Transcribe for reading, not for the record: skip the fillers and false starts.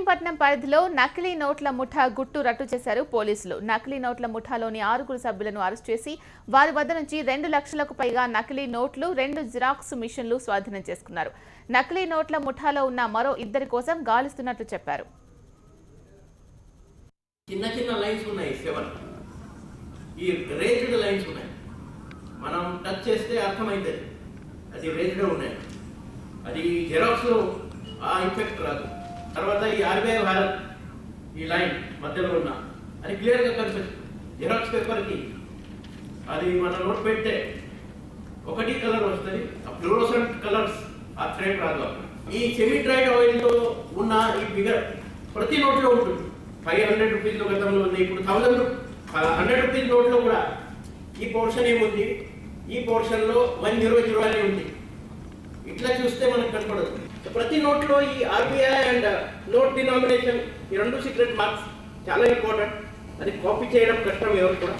ఇబ్రహీంపట్నం పరిధిలో నకిలీ నోట్ల ముఠా గుట్టు రట్టు చేశారు పోలీసులు. నకిలీ నోట్ల ముఠాలోని 6 సభ్యులను అరెస్ట్ చేసి వారి వద్ద నుంచి 2 లక్షలకు పైగా నకిలీ నోట్లు, 2 జిరాక్స్ మిషన్లు స్వాధీనం చేసుకున్నారు. నకిలీ నోట్ల ముఠాలో ఉన్న మరో 2 కోసం గాలిస్తున్నట్లు చెప్పారు. చిన్న చిన్న లైన్స్ ఉన్నాయి, 7 ఈ రేజ్డ్ లైన్స్ ఉన్నాయి. మనం టచ్ చేస్తే అర్థమైంది అది రేజ్డ్ ఉన్నాయి. అది జెరాక్స్ లో ఆ ఇంపాక్ట్ రాదు. తర్వాత ఈ ఆర్బీఐ భారత్ ఈ లైన్ మధ్యలో ఉన్న అది క్లియర్గా కనిపిస్తుంది. జెరాక్స్ పేపర్కి అది మన నోట్ పెడితే ఒకటి కలర్ వస్తుంది, ఆ ఫ్లోరోసెంట్ కలర్స్ ఆ థ్రెడ్ రాదు. ఈ సెమీ డ్రైడ్ ఆయిల్తో ఉన్న ఈ ఫిగర్ ప్రతి నోట్లో ఉంటుంది. 500 రూపీస్లో గతంలో ఉంది, ఇప్పుడు 100 రూపీస్ నోట్లో కూడా ఈ పోర్షన్ ఏముంది, ఈ పోర్షన్లో 1000 అని ఉంది. ఇట్లా చూస్తే మనకు కనపడదు. ప్రతి నోట్లో ఈ ఆర్బీఐ అండ్ నోట్ డినామినేషన్ ఈ 2 సీక్రెట్ మార్క్స్ చాలా ఇంపార్టెంట్. అది కాపీ చేయడం కష్టం ఎవరు కూడా.